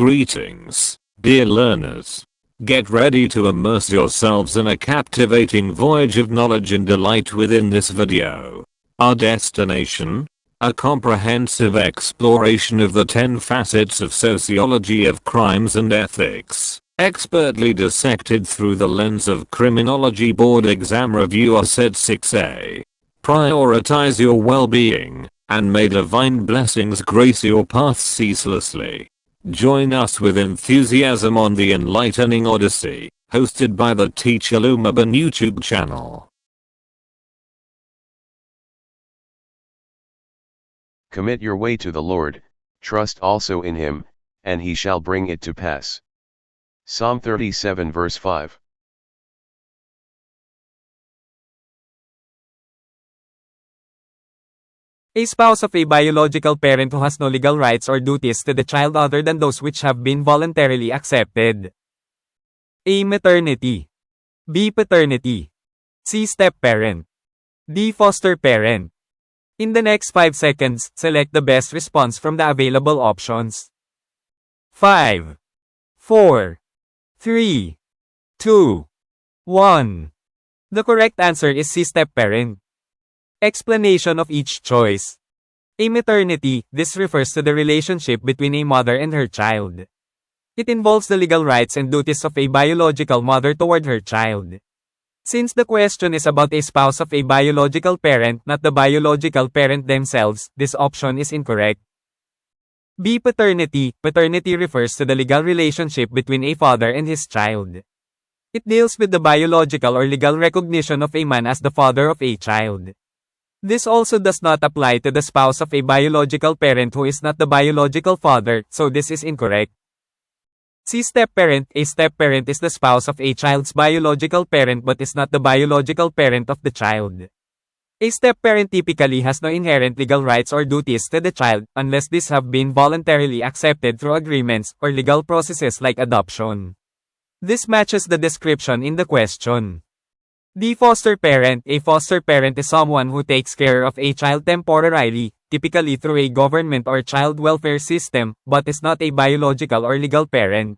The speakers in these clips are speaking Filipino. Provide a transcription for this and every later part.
Greetings, dear learners. Get ready to immerse yourselves in a captivating voyage of knowledge and delight within this video. Our destination? A comprehensive exploration of the 10 facets of sociology of crimes and ethics, expertly dissected through the lens of Criminology Board Exam Reviewer Set 6A. Prioritize your well-being, and may divine blessings grace your path ceaselessly. Join us with enthusiasm on the Enlightening Odyssey, hosted by the Teacher Lumaban YouTube channel. Commit your way to the Lord, trust also in him, and he shall bring it to pass. Psalm 37 verse 5. A spouse of a biological parent who has no legal rights or duties to the child other than those which have been voluntarily accepted. A. Maternity. B. Paternity. C. Step-parent. D. Foster parent. In the next 5 seconds, select the best response from the available options. 5, 4, 3, 2, 1. The correct answer is C. Step-parent. Explanation of each choice. A. Maternity, this refers to the relationship between a mother and her child. It involves the legal rights and duties of a biological mother toward her child. Since the question is about a spouse of a biological parent, not the biological parent themselves, this option is incorrect. B. Paternity. Paternity refers to the legal relationship between a father and his child. It deals with the biological or legal recognition of a man as the father of a child. This also does not apply to the spouse of a biological parent who is not the biological father, so this is incorrect. C. Step-parent. A step-parent is the spouse of a child's biological parent but is not the biological parent of the child. A step-parent typically has no inherent legal rights or duties to the child, unless these have been voluntarily accepted through agreements or legal processes like adoption. This matches the description in the question. D. Foster parent. A foster parent is someone who takes care of a child temporarily, typically through a government or child welfare system, but is not a biological or legal parent.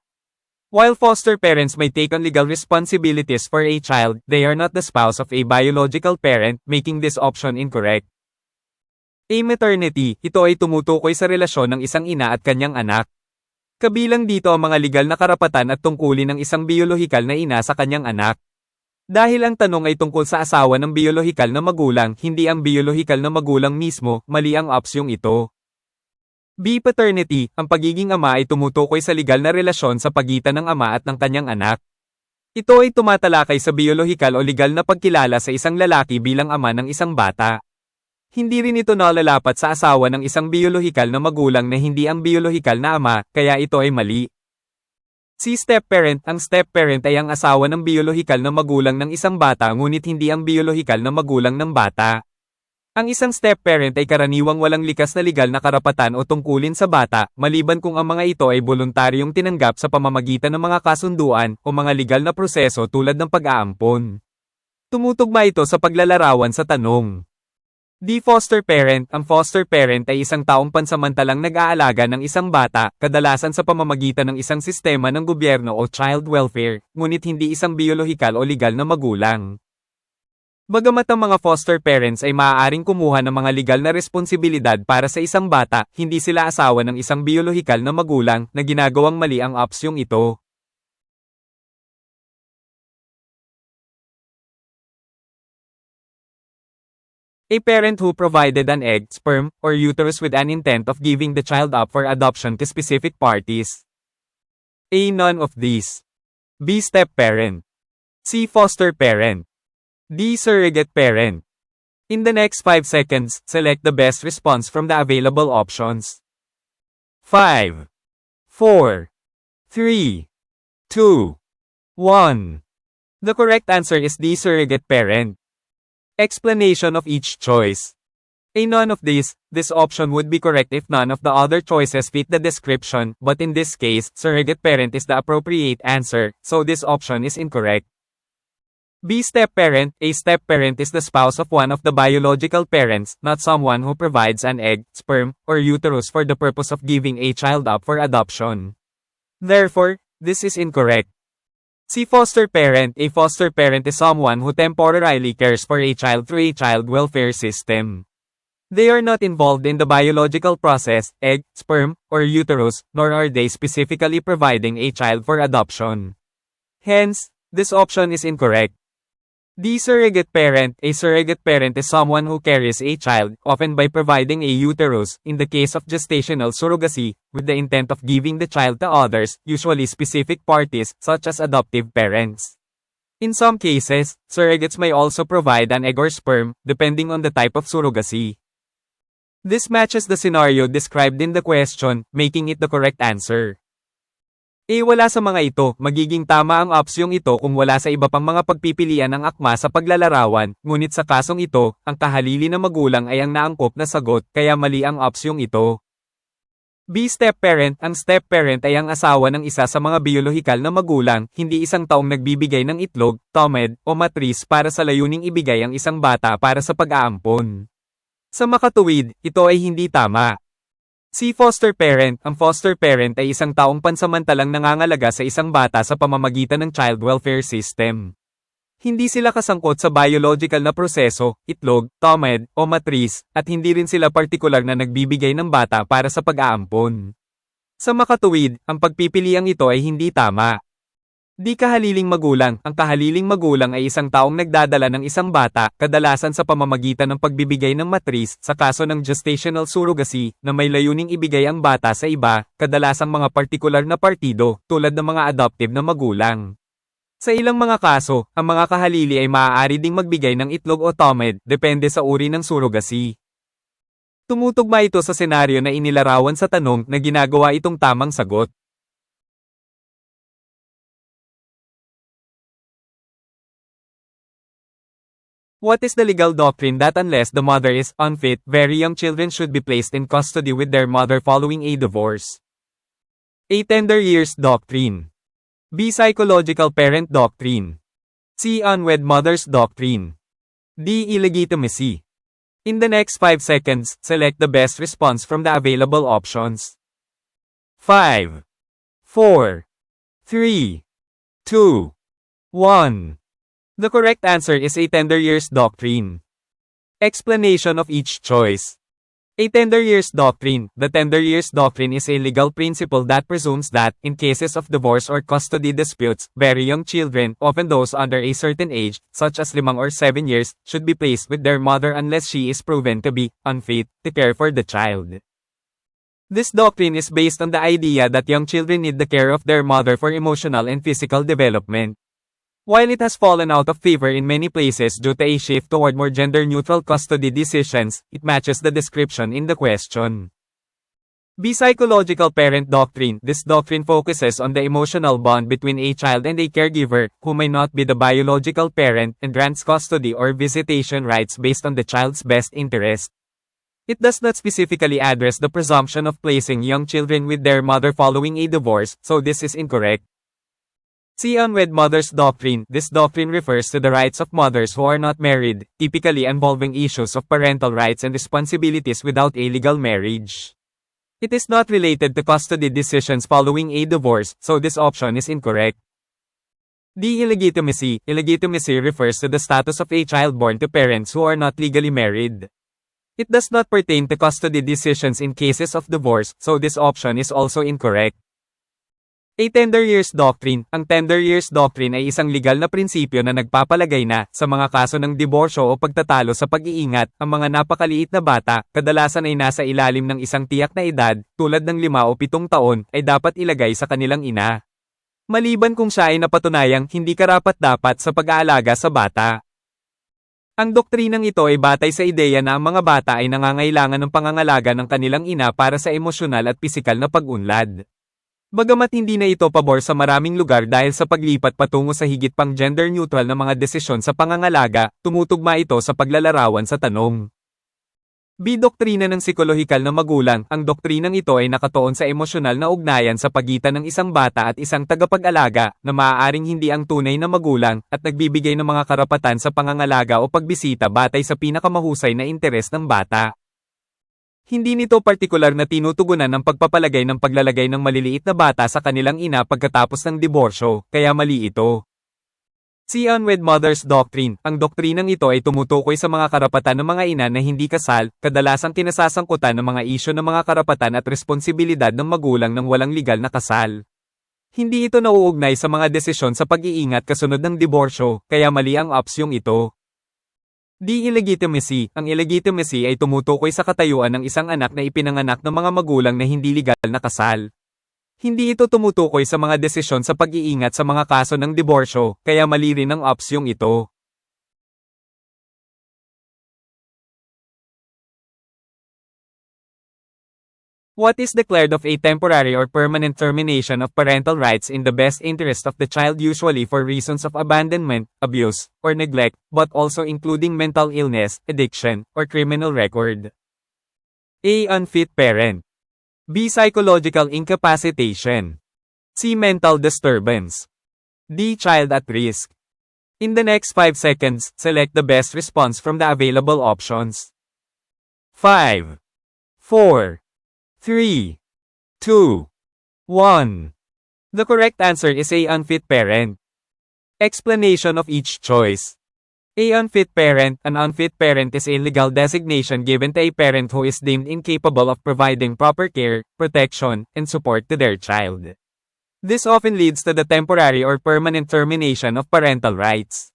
While foster parents may take on legal responsibilities for a child, they are not the spouse of a biological parent, making this option incorrect. A. Maternity. Ito ay tumutukoy sa relasyon ng isang ina at kanyang anak. Kabilang dito ang mga legal na karapatan at tungkulin ng isang biolohikal na ina sa kanyang anak. Dahil ang tanong ay tungkol sa asawa ng biolohikal na magulang, hindi ang biolohikal na magulang mismo, mali ang opsyong ito. B. Paternity. Ang pagiging ama ay tumutukoy sa legal na relasyon sa pagitan ng ama at ng kanyang anak. Ito ay tumatalakay sa biolohikal o legal na pagkilala sa isang lalaki bilang ama ng isang bata. Hindi rin ito nalalapat sa asawa ng isang biolohikal na magulang na hindi ang biolohikal na ama, kaya ito ay mali. Si step-parent. Ang step-parent ay ang asawa ng biolohikal na magulang ng isang bata ngunit hindi ang biolohikal na magulang ng bata. Ang isang step-parent ay karaniwang walang likas na legal na karapatan o tungkulin sa bata, maliban kung ang mga ito ay voluntaryong tinanggap sa pamamagitan ng mga kasunduan o mga legal na proseso tulad ng pag-aampon. Tumutugma ito sa paglalarawan sa tanong. D. Foster parent. Ang foster parent ay isang taong pansamantalang nag-aalaga ng isang bata, kadalasan sa pamamagitan ng isang sistema ng gobyerno o child welfare, ngunit hindi isang biolohikal o legal na magulang. Bagamat ang mga foster parents ay maaaring kumuha ng mga legal na responsibilidad para sa isang bata, hindi sila asawa ng isang biolohikal na magulang na ginagawang mali ang opsyong ito. A parent who provided an egg, sperm, or uterus with an intent of giving the child up for adoption to specific parties. A. None of these. B. Step-parent. C. Foster parent. D. Surrogate parent. In the next 5 seconds, select the best response from the available options. 5, 4, 3, 2, 1. The correct answer is D. Surrogate parent. Explanation of each choice. A. None of these. This option would be correct if none of the other choices fit the description, but in this case, surrogate parent is the appropriate answer, so this option is incorrect. B. Step-parent. A step-parent is the spouse of one of the biological parents, not someone who provides an egg, sperm, or uterus for the purpose of giving a child up for adoption. Therefore, this is incorrect. See foster parent. A foster parent is someone who temporarily cares for a child through a child welfare system. They are not involved in the biological process, egg, sperm, or uterus, nor are they specifically providing a child for adoption. Hence, this option is incorrect. The surrogate parent. A surrogate parent is someone who carries a child, often by providing a uterus, in the case of gestational surrogacy, with the intent of giving the child to others, usually specific parties, such as adoptive parents. In some cases, surrogates may also provide an egg or sperm, depending on the type of surrogacy. This matches the scenario described in the question, making it the correct answer. Wala sa mga ito, magiging tama ang opsyong ito kung wala sa iba pang mga pagpipilian ng akma sa paglalarawan, ngunit sa kasong ito, ang kahalili na magulang ay ang naangkop na sagot, kaya mali ang opsyong ito. B. Step-parent. Ang step-parent ay ang asawa ng isa sa mga biolohikal na magulang, hindi isang taong nagbibigay ng itlog, tomed, o matris para sa layuning ibigay ang isang bata para sa pag-aampon. Sa makatuwid, ito ay hindi tama. Si foster parent. Ang foster parent ay isang taong pansamantalang nangangalaga sa isang bata sa pamamagitan ng child welfare system. Hindi sila kasangkot sa biological na proseso, itlog, tomed, o matris, at hindi rin sila partikular na nagbibigay ng bata para sa pag-aampon. Sa makatuwid, ang pagpipiliang ito ay hindi tama. Di kahaliling magulang. Ang kahaliling magulang ay isang taong nagdadala ng isang bata, kadalasan sa pamamagitan ng pagbibigay ng matris, sa kaso ng gestational surrogacy, na may layuning ibigay ang bata sa iba, kadalasang mga partikular na partido, tulad ng mga adoptive na magulang. Sa ilang mga kaso, ang mga kahalili ay maaari ding magbigay ng itlog o tomed, depende sa uri ng surrogacy. Tumutugma ito sa senaryo na inilarawan sa tanong na ginagawa itong tamang sagot. What is the legal doctrine that unless the mother is unfit, very young children should be placed in custody with their mother following a divorce? A. Tender years doctrine. B. Psychological parent doctrine. C. Unwed mother's doctrine. D. Illegitimacy. In the next 5 seconds, select the best response from the available options. 5, 4, 3, 2, 1. The correct answer is a tender years doctrine. Explanation of each choice. A tender years doctrine. The tender years doctrine is a legal principle that presumes that, in cases of divorce or custody disputes, very young children, often those under a certain age, such as 5 or 7 years, should be placed with their mother unless she is proven to be unfit to care for the child. This doctrine is based on the idea that young children need the care of their mother for emotional and physical development. While it has fallen out of favor in many places due to a shift toward more gender-neutral custody decisions, it matches the description in the question. B. Psychological parent doctrine. This doctrine focuses on the emotional bond between a child and a caregiver, who may not be the biological parent, and grants custody or visitation rights based on the child's best interest. It does not specifically address the presumption of placing young children with their mother following a divorce, so this is incorrect. C. Unwed mother's doctrine. This doctrine refers to the rights of mothers who are not married, typically involving issues of parental rights and responsibilities without a legal marriage. It is not related to custody decisions following a divorce, so this option is incorrect. D. Illegitimacy. Illegitimacy refers to the status of a child born to parents who are not legally married. It does not pertain to custody decisions in cases of divorce, so this option is also incorrect. A tender years doctrine. Ang tender years doctrine ay isang legal na prinsipyo na nagpapalagay na, sa mga kaso ng diborsyo o pagtatalo sa pag-iingat, ang mga napakaliit na bata, kadalasan ay nasa ilalim ng isang tiyak na edad, tulad ng 5 o 7 taon, ay dapat ilagay sa kanilang ina. Maliban kung siya ay napatunayang hindi karapat-dapat sa pag-aalaga sa bata. Ang doktrinang ito ay batay sa ideya na ang mga bata ay nangangailangan ng pangangalaga ng kanilang ina para sa emosyonal at pisikal na pag-unlad. Bagamat hindi na ito pabor sa maraming lugar dahil sa paglipat patungo sa higit pang gender-neutral na mga desisyon sa pangangalaga, tumutugma ito sa paglalarawan sa tanong. B. Doktrina ng psikolohikal na magulang. Ang doktrinang ito ay nakatuon sa emosyonal na ugnayan sa pagitan ng isang bata at isang tagapag-alaga, na maaaring hindi ang tunay na magulang, at nagbibigay ng mga karapatan sa pangangalaga o pagbisita batay sa pinakamahusay na interes ng bata. Hindi nito partikular na tinutugunan ng pagpapalagay ng paglalagay ng maliliit na bata sa kanilang ina pagkatapos ng diborsyo, kaya mali ito. Si Unwed Mother's Doctrine, ang doktrinang ito ay tumutukoy sa mga karapatan ng mga ina na hindi kasal, kadalasang kinasasangkutan ng mga isyu ng mga karapatan at responsibilidad ng magulang ng walang legal na kasal. Hindi ito nauugnay sa mga desisyon sa pag-iingat kasunod ng diborsyo, kaya mali ang opsyong ito. Illegitimacy. Ang illegitimacy ay tumutukoy sa katayuan ng isang anak na ipinanganak ng mga magulang na hindi legal na kasal. Hindi ito tumutukoy sa mga desisyon sa pag-iingat sa mga kaso ng diborsyo, kaya mali rin ang opsyong ito. What is declared of a temporary or permanent termination of parental rights in the best interest of the child, usually for reasons of abandonment, abuse, or neglect, but also including mental illness, addiction, or criminal record? A. Unfit parent. B. Psychological incapacitation. C. Mental disturbance. D. Child at risk. In the next 5 seconds, select the best response from the available options. 5, 4, 3, 2, 1. The correct answer is A. Unfit parent. Explanation of each choice. A. Unfit parent. An unfit parent is a legal designation given to a parent who is deemed incapable of providing proper care, protection, and support to their child. This often leads to the temporary or permanent termination of parental rights.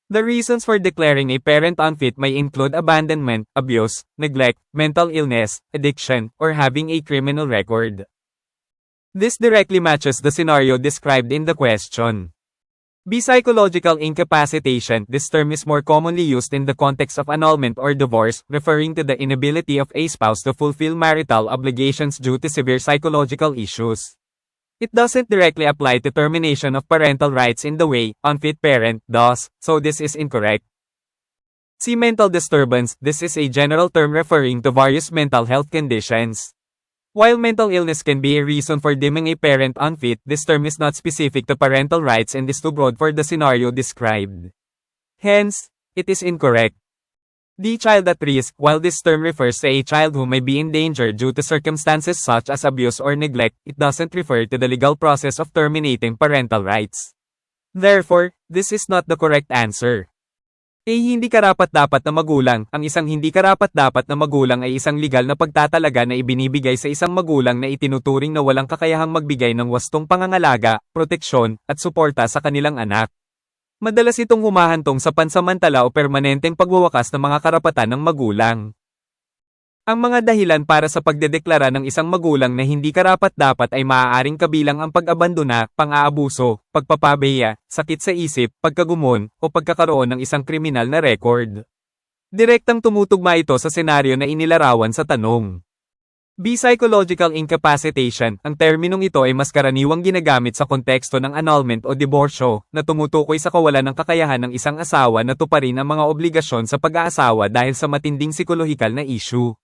The reasons for declaring a parent unfit may include abandonment, abuse, neglect, mental illness, addiction, or having a criminal record. This directly matches the scenario described in the question. B. Psychological incapacitation. This term is more commonly used in the context of annulment or divorce, referring to the inability of a spouse to fulfill marital obligations due to severe psychological issues. It doesn't directly apply to termination of parental rights in the way unfit parent does, so this is incorrect. C. Mental disturbance. This is a general term referring to various mental health conditions. While mental illness can be a reason for deeming a parent unfit, this term is not specific to parental rights and is too broad for the scenario described. Hence, it is incorrect. D. Child at risk. While this term refers to a child who may be in danger due to circumstances such as abuse or neglect, it doesn't refer to the legal process of terminating parental rights. Therefore, this is not the correct answer. A. Hindi karapat-dapat na magulang. Ang isang hindi karapat-dapat na magulang ay isang legal na pagtatalaga na ibinibigay sa isang magulang na itinuturing na walang kakayahang magbigay ng wastong pangangalaga, proteksyon, at suporta sa kanilang anak. Madalas itong humahantong sa pansamantala o permanenteng pagwawakas ng mga karapatan ng magulang. Ang mga dahilan para sa pagdedeklara ng isang magulang na hindi karapat-dapat ay maaaring kabilang ang pag-abandona, pang-aabuso, pagpapabeya, sakit sa isip, pagkagumon, o pagkakaroon ng isang kriminal na record. Direktang tumutugma ito sa senaryo na inilarawan sa tanong. B. Psychological incapacitation. Ang terminong ito ay mas karaniwang ginagamit sa konteksto ng annulment o diborsyo, na tumutukoy sa kawalan ng kakayahan ng isang asawa na tuparin ang mga obligasyon sa pag-aasawa dahil sa matinding psikolohikal na issue.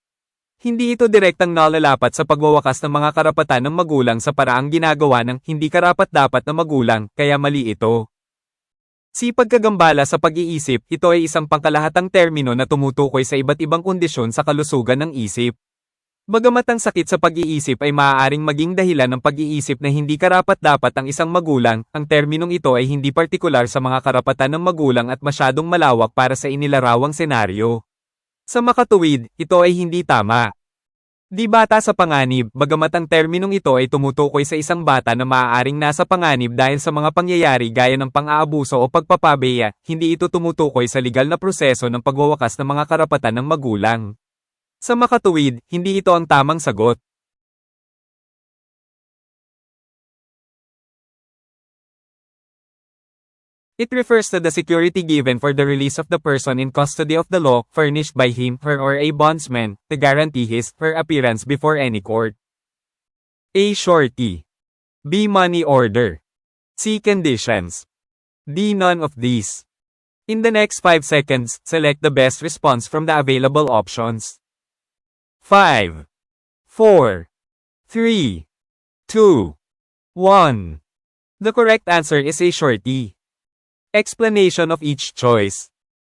Hindi ito direktang nalalapat sa pagwawakas ng mga karapatan ng magulang sa paraang ginagawa ng hindi karapat-dapat na magulang, kaya mali ito. Si pagkagambala sa pag-iisip, ito ay isang pangkalahatang termino na tumutukoy sa iba't ibang kondisyon sa kalusugan ng isip. Bagamat ang sakit sa pag-iisip ay maaaring maging dahilan ng pag-iisip na hindi karapat-dapat ang isang magulang, ang terminong ito ay hindi partikular sa mga karapatan ng magulang at masyadong malawak para sa inilarawang senaryo. Sa makatuwid, ito ay hindi tama. Di bata sa panganib. Bagamat ang terminong ito ay tumutukoy sa isang bata na maaaring nasa panganib dahil sa mga pangyayari gaya ng pang-aabuso o pagpapabeya, hindi ito tumutukoy sa legal na proseso ng pagwawakas ng mga karapatan ng magulang. Sa makatuwid, hindi ito ang tamang sagot. It refers to the security given for the release of the person in custody of the law, furnished by him, her or a bondsman, to guarantee his/her appearance before any court. A. Surety. B. Money order. C. Conditions. D. None of these. In the next 5 seconds, select the best response from the available options. 5, 4, 3, 2, 1. The correct answer is A. Surety. Explanation of each choice.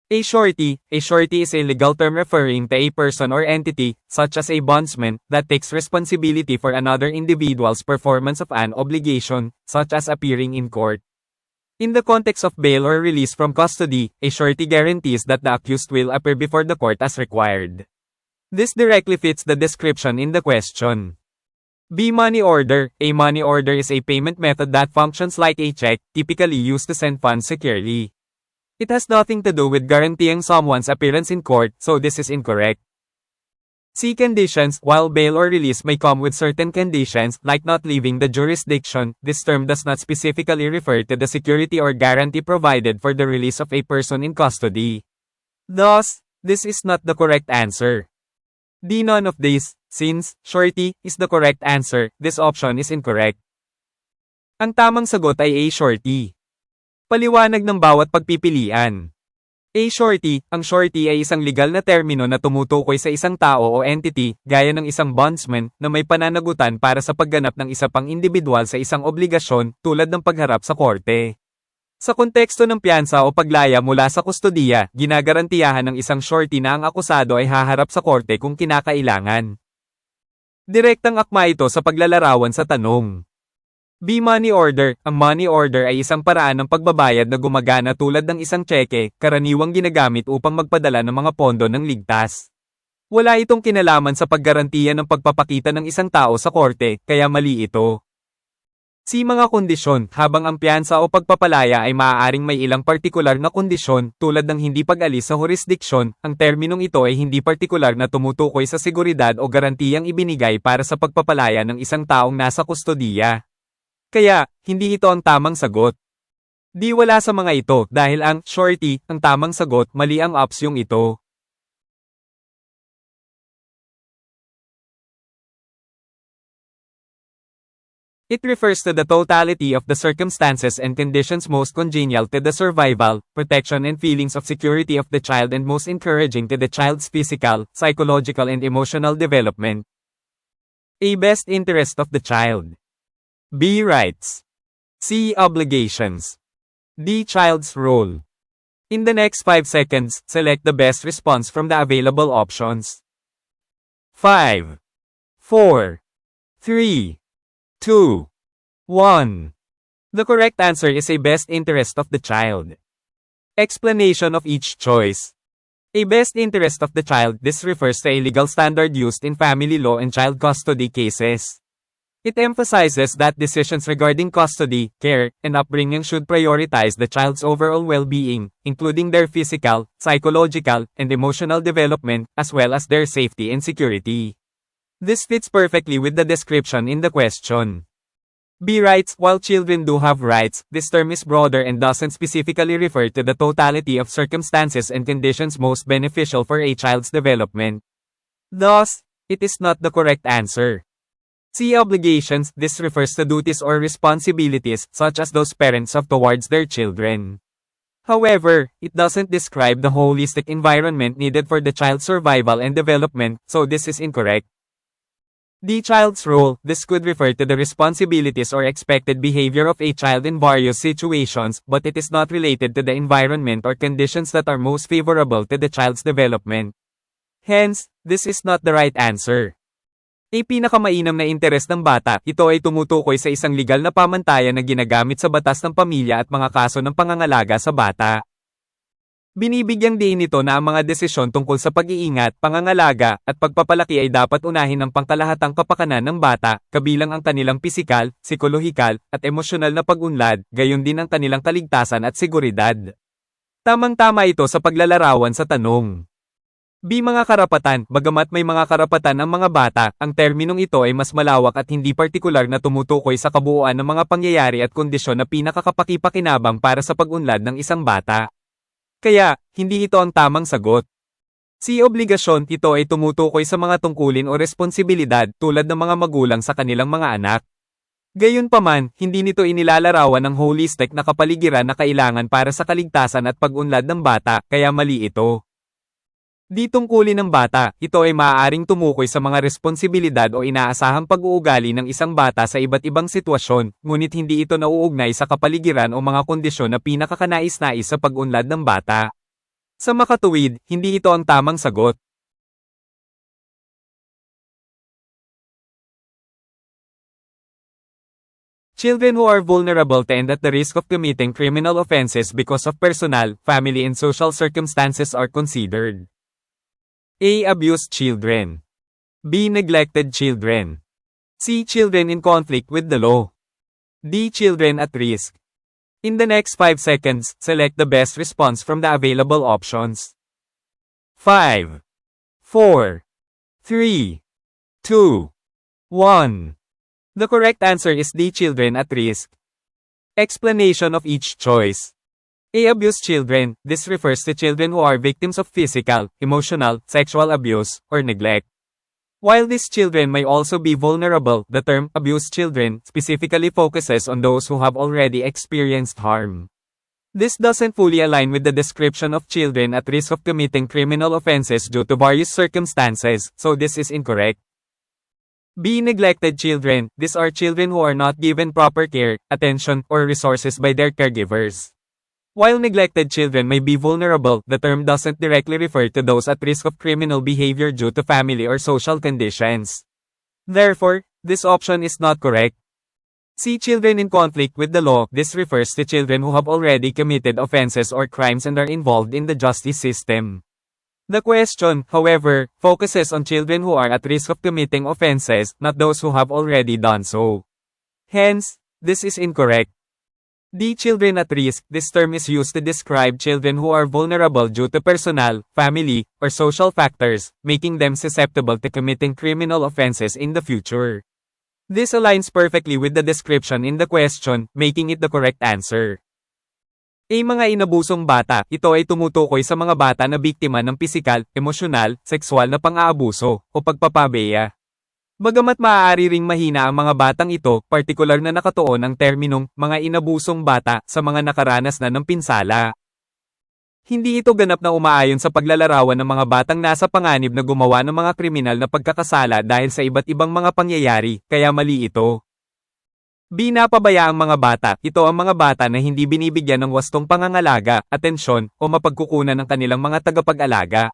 A surety is a legal term referring to a person or entity, such as a bondsman, that takes responsibility for another individual's performance of an obligation, such as appearing in court. In the context of bail or release from custody, a surety guarantees that the accused will appear before the court as required. This directly fits the description in the question. B. Money order. A money order is a payment method that functions like a check, typically used to send funds securely. It has nothing to do with guaranteeing someone's appearance in court, so this is incorrect. C. Conditions. While bail or release may come with certain conditions, like not leaving the jurisdiction, this term does not specifically refer to the security or guarantee provided for the release of a person in custody. Thus, this is not the correct answer. D. None of these. Since surety is the correct answer, this option is incorrect. Ang tamang sagot ay A. Surety. Paliwanag ng bawat pagpipilian. A. Surety. Ang surety ay isang legal na termino na tumutukoy sa isang tao o entity, gaya ng isang bondsman, na may pananagutan para sa pagganap ng isa pang individual sa isang obligasyon, tulad ng pagharap sa korte. Sa konteksto ng piyansa o paglaya mula sa kustodiya, ginagarantiyahan ng isang surety na ang akusado ay haharap sa korte kung kinakailangan. Direktang akma ito sa paglalarawan sa tanong. B. Money order. Ang money order ay isang paraan ng pagbabayad na gumagana tulad ng isang tseke, karaniwang ginagamit upang magpadala ng mga pondo ng ligtas. Wala itong kinalaman sa paggarantiya ng pagpapakita ng isang tao sa korte, kaya mali ito. C. Mga kondisyon. Habang ang piyansa o pagpapalaya ay maaaring may ilang partikular na kondisyon, tulad ng hindi pag-alis sa jurisdiksyon, ang terminong ito ay hindi partikular na tumutukoy sa seguridad o garantiyang ibinigay para sa pagpapalaya ng isang taong nasa kustodiya. Kaya, hindi ito ang tamang sagot. Di wala sa mga ito dahil ang surety, ang tamang sagot, mali ang opsyong ito. It refers to the totality of the circumstances and conditions most congenial to the survival, protection and feelings of security of the child and most encouraging to the child's physical, psychological and emotional development. A. Best interest of the child. B. Rights. C. Obligations. D. Child's role. In the next 5 seconds, select the best response from the available options. 5, 4, 3, 2, 1. The correct answer is a best interest of the child. Explanation of each choice. A best interest of the child. This refers to a legal standard used in family law and child custody cases. It emphasizes that decisions regarding custody, care, and upbringing should prioritize the child's overall well-being, including their physical, psychological, and emotional development, as well as their safety and security. This fits perfectly with the description in the question. B. Rights. While children do have rights, this term is broader and doesn't specifically refer to the totality of circumstances and conditions most beneficial for a child's development. Thus, it is not the correct answer. C. Obligations. This refers to duties or responsibilities, such as those parents have towards their children. However, it doesn't describe the holistic environment needed for the child's survival and development, so this is incorrect. D. Child's role. This could refer to the responsibilities or expected behavior of a child in various situations, but it is not related to the environment or conditions that are most favorable to the child's development. Hence, this is not the right answer. A. Pinakamainam na interes ng bata. Ito ay tumutukoy sa isang legal na pamantayan na ginagamit sa batas ng pamilya at mga kaso ng pangangalaga sa bata. Binibigyang diin nito na ang mga desisyon tungkol sa pag-iingat, pangangalaga, at pagpapalaki ay dapat unahin ng pangkalahatang kapakanan ng bata, kabilang ang kanilang pisikal, psikolohikal, at emosyonal na pag-unlad, gayon din ang kanilang kaligtasan at seguridad. Tamang-tama ito sa paglalarawan sa tanong. B. Mga karapatan. Bagamat may mga karapatan ang mga bata, ang terminong ito ay mas malawak at hindi partikular na tumutukoy sa kabuuan ng mga pangyayari at kondisyon na pinakakapakipakinabang para sa pag-unlad ng isang bata. Kaya, hindi ito ang tamang sagot. C. Obligasyon. Ito ay tumutukoy sa mga tungkulin o responsibilidad tulad ng mga magulang sa kanilang mga anak. Gayunpaman, hindi nito inilalarawan ng holistic na kapaligiran na kailangan para sa kaligtasan at pag-unlad ng bata, kaya mali ito. Di tungkulin ng bata, ito ay maaaring tumukoy sa mga responsibilidad o inaasahang pag-uugali ng isang bata sa iba't ibang sitwasyon, ngunit hindi ito nauugnay sa kapaligiran o mga kondisyon na pinakakanais-nais sa pag-unlad ng bata. Sa makatuwid, hindi ito ang tamang sagot. Children who are vulnerable to and at the risk of committing criminal offenses because of personal, family and social circumstances are considered. A. Abused children. B. Neglected children. C. Children in conflict with the law. D. Children at risk. In the next 5 seconds, select the best response from the available options. 5, 4, 3, 2, 1. The correct answer is D. Children at risk. Explanation of each choice. A. Abused children. This refers to children who are victims of physical, emotional, sexual abuse, or neglect. While these children may also be vulnerable, the term abused children specifically focuses on those who have already experienced harm. This doesn't fully align with the description of children at risk of committing criminal offenses due to various circumstances, so this is incorrect. B. Neglected children. These are children who are not given proper care, attention, or resources by their caregivers. While neglected children may be vulnerable, the term doesn't directly refer to those at risk of criminal behavior due to family or social conditions. Therefore, this option is not correct. C. Children in conflict with the law. This refers to children who have already committed offenses or crimes and are involved in the justice system. The question, however, focuses on children who are at risk of committing offenses, not those who have already done so. Hence, this is incorrect. D. Children at risk. This term is used to describe children who are vulnerable due to personal, family, or social factors, making them susceptible to committing criminal offenses in the future. This aligns perfectly with the description in the question, making it the correct answer. A. Mga inabusong bata. Ito ay tumutukoy sa mga bata na biktima ng pisikal, emosyonal, sexual na pang-aabuso, o pagpapabeya. Bagamat maaari ring mahina ang mga batang ito, partikular na nakatuon ang terminong mga inabusong bata sa mga nakaranas na ng pinsala. Hindi ito ganap na umaayon sa paglalarawan ng mga batang nasa panganib na gumawa ng mga kriminal na pagkakasala dahil sa iba't ibang mga pangyayari, kaya mali ito. B. Napabaya ang mga bata. Ito ang mga bata na hindi binibigyan ng wastong pangangalaga, atensyon, o mapagkukunan ng kanilang mga tagapag-alaga.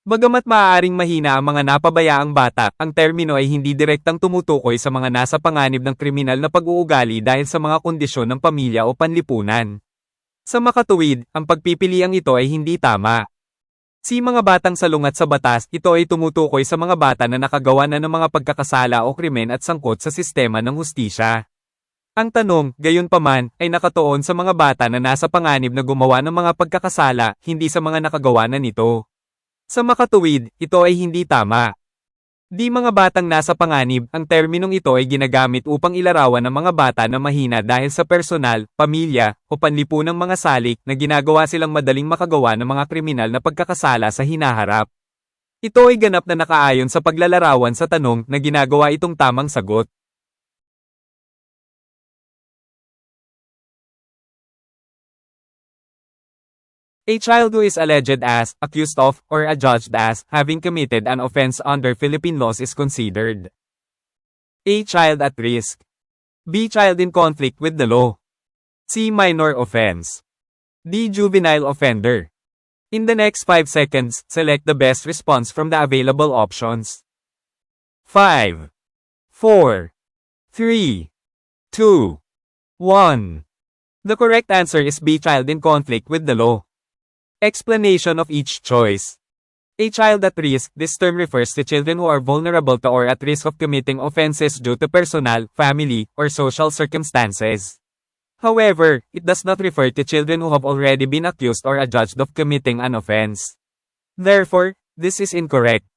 Bagamat maaaring mahina ang mga napabayaang bata, ang termino ay hindi direktang tumutukoy sa mga nasa panganib ng kriminal na pag-uugali dahil sa mga kondisyon ng pamilya o panlipunan. Sa makatuwid, ang pagpipiliang ito ay hindi tama. Si mga batang salungat sa batas, ito ay tumutukoy sa mga bata na nakagawa na ng mga pagkakasala o krimen at sangkot sa sistema ng hustisya. Ang tanong, gayunpaman, ay nakatuon sa mga bata na nasa panganib na gumawa ng mga pagkakasala, hindi sa mga nakagawa na nito. Sa makatuwid, ito ay hindi tama. Di mga batang nasa panganib, ang terminong ito ay ginagamit upang ilarawan ng mga bata na mahina dahil sa personal, pamilya, o panlipunang mga salik na ginagawa silang madaling makagawa ng mga kriminal na pagkakasala sa hinaharap. Ito ay ganap na nakaayon sa paglalarawan sa tanong na ginagawa itong tamang sagot. A child who is alleged as, accused of, or adjudged as, having committed an offense under Philippine laws is considered A. Child at risk. B. Child in conflict with the law. C. Minor offense. D. Juvenile offender. In the next 5 seconds, select the best response from the available options. 5, 4, 3, 2, 1. The correct answer is B. Child in conflict with the law. Explanation of each choice. A child at risk. This term refers to children who are vulnerable to or at risk of committing offenses due to personal, family, or social circumstances. However, it does not refer to children who have already been accused or adjudged of committing an offense. Therefore, this is incorrect.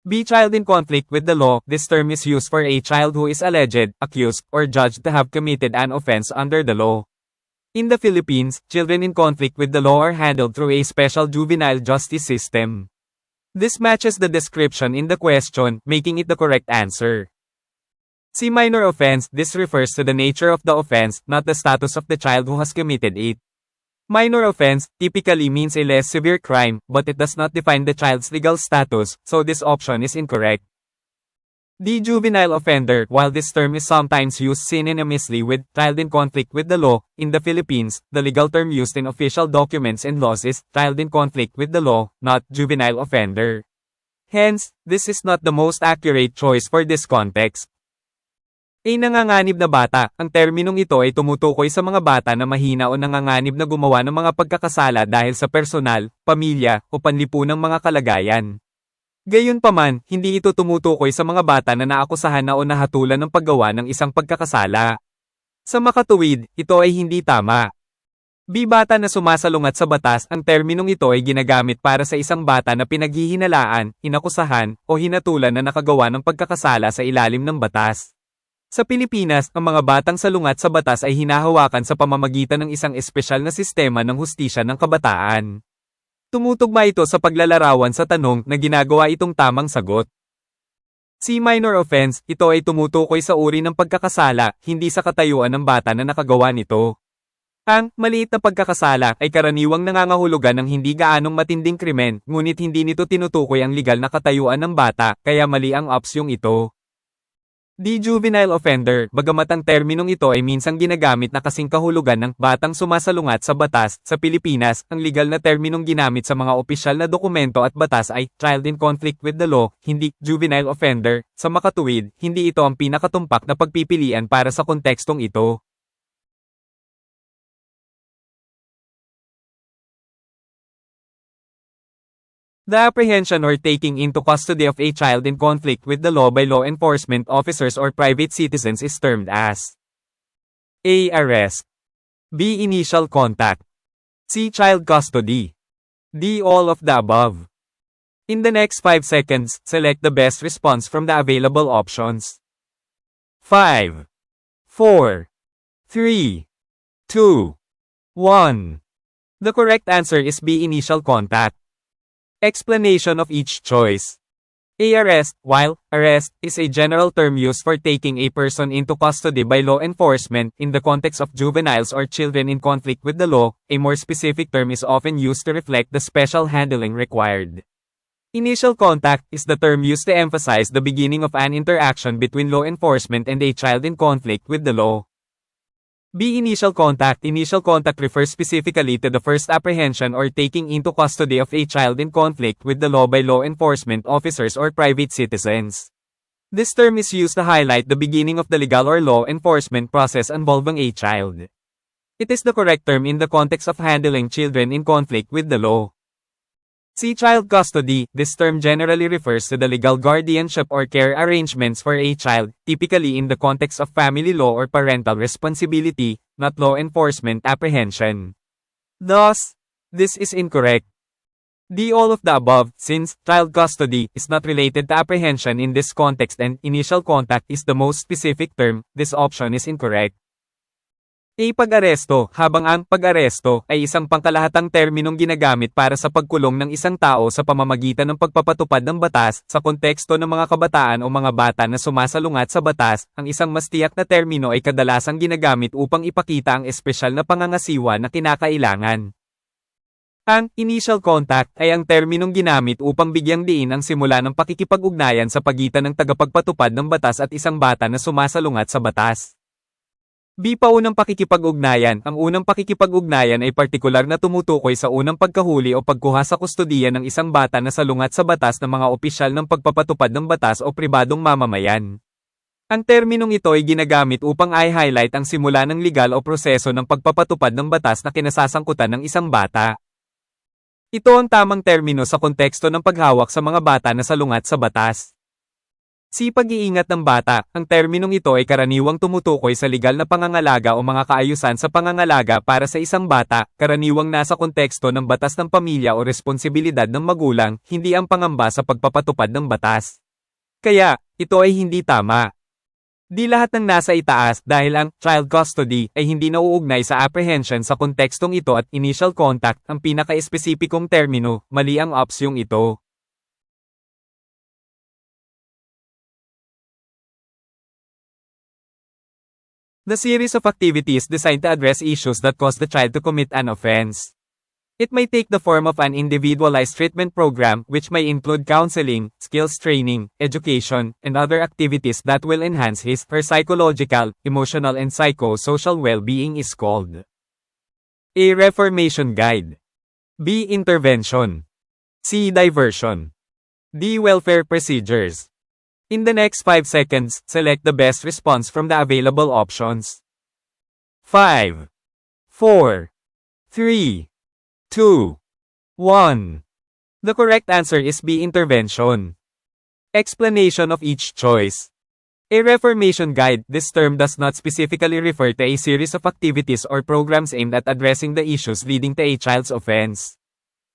B. Child in conflict with the law. This term is used for a child who is alleged, accused, or judged to have committed an offense under the law. In the Philippines, children in conflict with the law are handled through a special juvenile justice system. This matches the description in the question, making it the correct answer. C. Minor offense. This refers to the nature of the offense, not the status of the child who has committed it. Minor offense typically means a less severe crime, but it does not define the child's legal status, so this option is incorrect. The juvenile offender. While this term is sometimes used synonymously with child in conflict with the law, in the Philippines, the legal term used in official documents and laws is child in conflict with the law, not juvenile offender. Hence, this is not the most accurate choice for this context. Nanganganib na bata. Ang terminong ito ay tumutukoy sa mga bata na mahina o nanganganib na gumawa ng mga pagkakasala dahil sa personal, pamilya, o panlipunang mga kalagayan. Gayunpaman, hindi ito tumutukoy sa mga bata na naakusahan na o nahatulan ng paggawa ng isang pagkakasala. Sa makatuwid, ito ay hindi tama. Bata na sumasalungat sa batas. Ang terminong ito ay ginagamit para sa isang bata na pinaghihinalaan, inakusahan, o hinatulan na nakagawa ng pagkakasala sa ilalim ng batas. Sa Pilipinas, ang mga batang salungat sa batas ay hinahawakan sa pamamagitan ng isang espesyal na sistema ng hustisya ng kabataan. Tumutugma ito sa paglalarawan sa tanong na ginagawa itong tamang sagot. Si minor offense, ito ay tumutukoy sa uri ng pagkakasala, hindi sa katayuan ng bata na nakagawa nito. Ang maliit na pagkakasala ay karaniwang nangangahulugan ng hindi gaanong matinding krimen, ngunit hindi nito tinutukoy ang legal na katayuan ng bata, kaya mali ang opsyong ito. The juvenile offender, bagamat ang terminong ito ay minsang ginagamit na kasing kahulugan ng batang sumasalungat sa batas, sa Pilipinas, ang legal na terminong ginamit sa mga opisyal na dokumento at batas ay child in conflict with the law, hindi juvenile offender. Sa makatuwid, hindi ito ang pinakatumpak na pagpipilian para sa kontekstong ito. The apprehension or taking into custody of a child in conflict with the law by law enforcement officers or private citizens is termed as A. Arrest. B. Initial contact. C. Child custody. D. All of the above. In the next 5 seconds, select the best response from the available options. 5, 4, 3, 2, 1. The correct answer is B. Initial contact. Explanation of each choice. A. Arrest. While arrest is a general term used for taking a person into custody by law enforcement in the context of juveniles or children in conflict with the law, a more specific term is often used to reflect the special handling required. Initial contact is the term used to emphasize the beginning of an interaction between law enforcement and a child in conflict with the law. B. Initial contact. Initial contact refers specifically to the first apprehension or taking into custody of a child in conflict with the law by law enforcement officers or private citizens. This term is used to highlight the beginning of the legal or law enforcement process involving a child. It is the correct term in the context of handling children in conflict with the law. See child custody. This term generally refers to the legal guardianship or care arrangements for a child, typically in the context of family law or parental responsibility, not law enforcement apprehension. Thus, this is incorrect. D. All of the above, since child custody is not related to apprehension in this context and initial contact is the most specific term, this option is incorrect. A. Pag-aresto. Habang ang pag-aresto ay isang pangkalahatang terminong ginagamit para sa pagkulong ng isang tao sa pamamagitan ng pagpapatupad ng batas, sa konteksto ng mga kabataan o mga bata na sumasalungat sa batas, ang isang mas tiyak na termino ay kadalasang ginagamit upang ipakita ang espesyal na pangangasiwa na kinakailangan. Ang initial contact ay ang terminong ginamit upang bigyang diin ang simula ng pakikipag-ugnayan sa pagitan ng tagapagpatupad ng batas at isang bata na sumasalungat sa batas. B. Paunang pakikipag-ugnayan. Ang unang pakikipag-ugnayan ay partikular na tumutukoy sa unang pagkahuli o pagkuha sa kustudiya ng isang bata na salungat sa batas ng mga opisyal ng pagpapatupad ng batas o pribadong mamamayan. Ang terminong ito ay ginagamit upang i-highlight ang simula ng legal o proseso ng pagpapatupad ng batas na kinasasangkutan ng isang bata. Ito ang tamang termino sa konteksto ng paghawak sa mga bata na salungat sa batas. Si pag-iingat ng bata, ang terminong ito ay karaniwang tumutukoy sa legal na pangangalaga o mga kaayusan sa pangangalaga para sa isang bata, karaniwang nasa konteksto ng batas ng pamilya o responsibilidad ng magulang, hindi ang pangamba sa pagpapatupad ng batas. Kaya, ito ay hindi tama. Di lahat ng nasa itaas dahil ang child custody ay hindi nauugnay sa apprehension sa kontekstong ito at initial contact ang pinaka-espesipikong termino, mali ang opsyong ito. The series of activities designed to address issues that cause the child to commit an offense. It may take the form of an individualized treatment program which may include counseling, skills training, education, and other activities that will enhance his or her psychological, emotional and psychosocial well-being is called A. Reformation Guide. B. Intervention. C. Diversion. D. Welfare Procedures. In the next 5 seconds, select the best response from the available options. 5, 4, 3, 2, 1. The correct answer is B. Intervention. Explanation of each choice. A reformation guide. This term does not specifically refer to a series of activities or programs aimed at addressing the issues leading to a child's offense.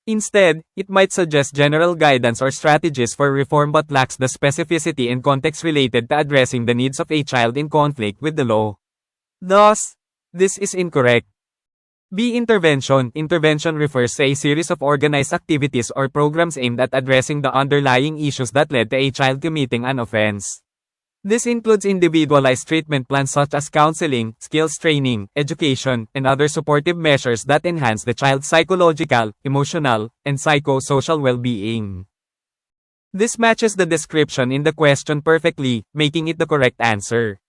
Instead, it might suggest general guidance or strategies for reform but lacks the specificity and context related to addressing the needs of a child in conflict with the law. Thus, this is incorrect. B. Intervention. Intervention refers to a series of organized activities or programs aimed at addressing the underlying issues that led to a child committing an offense. This includes individualized treatment plans such as counseling, skills training, education, and other supportive measures that enhance the child's psychological, emotional, and psychosocial well-being. This matches the description in the question perfectly, making it the correct answer.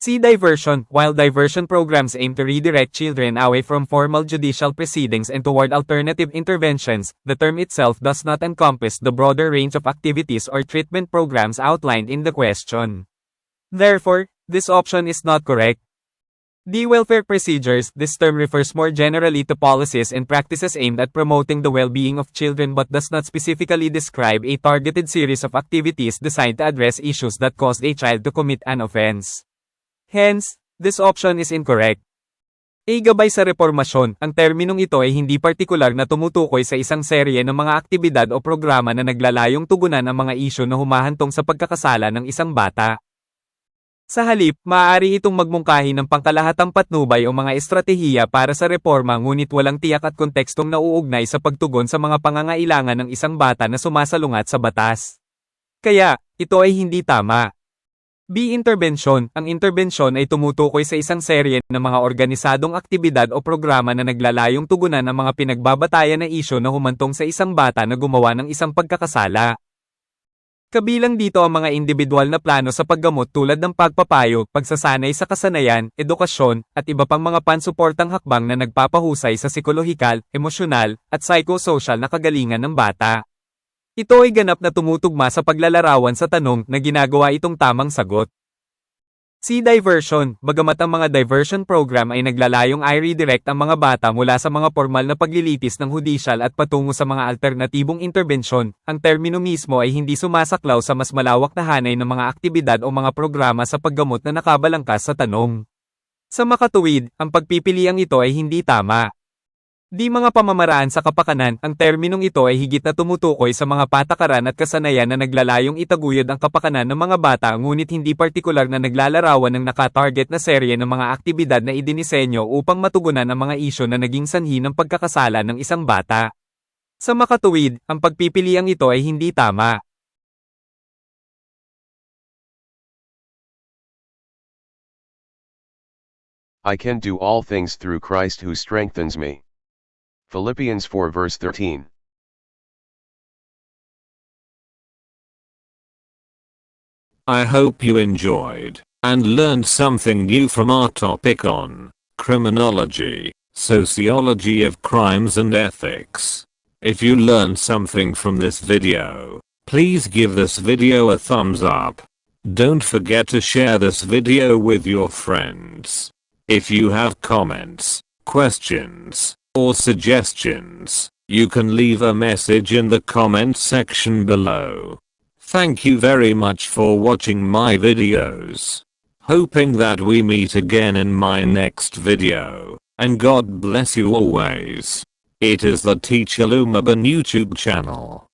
C. Diversion. While diversion programs aim to redirect children away from formal judicial proceedings and toward alternative interventions, the term itself does not encompass the broader range of activities or treatment programs outlined in the question. Therefore, this option is not correct. D. Welfare Procedures. This term refers more generally to policies and practices aimed at promoting the well-being of children but does not specifically describe a targeted series of activities designed to address issues that caused a child to commit an offense. Hence, this option is incorrect. A. Gabay sa reformasyon. Ang terminong ito ay hindi partikular na tumutukoy sa isang serye ng mga aktibidad o programa na naglalayong tugunan ang mga isyu na humahantong sa pagkakasala ng isang bata. Sa halip, maaari itong magmungkahi ng pangkalahatang patnubay o mga estratehiya para sa reforma ngunit walang tiyak at kontekstong nauugnay sa pagtugon sa mga pangangailangan ng isang bata na sumasalungat sa batas. Kaya, ito ay hindi tama. B. Intervention. Ang interbensyon ay tumutukoy sa isang serye ng mga organisadong aktibidad o programa na naglalayong tugunan ang mga pinagbabatayan na isyu na humantong sa isang bata na gumawa ng isang pagkakasala. Kabilang dito ang mga individual na plano sa paggamot tulad ng pagpapayo, pagsasanay sa kasanayan, edukasyon, at iba pang mga pansuportang hakbang na nagpapahusay sa psikolohikal, emosyonal, at psychosocial na kagalingan ng bata. Ito ay ganap na tumutugma sa paglalarawan sa tanong na ginagawa itong tamang sagot. C. Diversion. Bagamat ang mga diversion program ay naglalayong i-redirect ang mga bata mula sa mga formal na paglilitis ng hudisyal at patungo sa mga alternatibong interbensyon, ang termino mismo ay hindi sumasaklaw sa mas malawak na hanay ng mga aktibidad o mga programa sa paggamot na nakabalangkas sa tanong. Sa makatuwid, ang pagpipiliang ito ay hindi tama. Di mga pamamaraan sa kapakanan, ang terminong ito ay higit na tumutukoy sa mga patakaran at kasanayan na naglalayong itaguyod ang kapakanan ng mga bata ngunit hindi partikular na naglalarawan ng nakatarget na serye ng mga aktibidad na idinisenyo upang matugunan ang mga isyu na naging sanhi ng pagkakasala ng isang bata. Sa makatuwid, ang pagpipiliang ito ay hindi tama. I can do all things through Christ who strengthens me. Philippians 4 verse 13. I hope you enjoyed and learned something new from our topic on criminology, sociology of crimes and ethics. If you learned something from this video, please give this video a thumbs up. Don't forget to share this video with your friends. If you have comments, questions, or suggestions, you can leave a message in the comment section below. Thank you very much for watching my videos. Hoping that we meet again in my next video, and God bless you always. It is the Teacher Lumaban YouTube channel.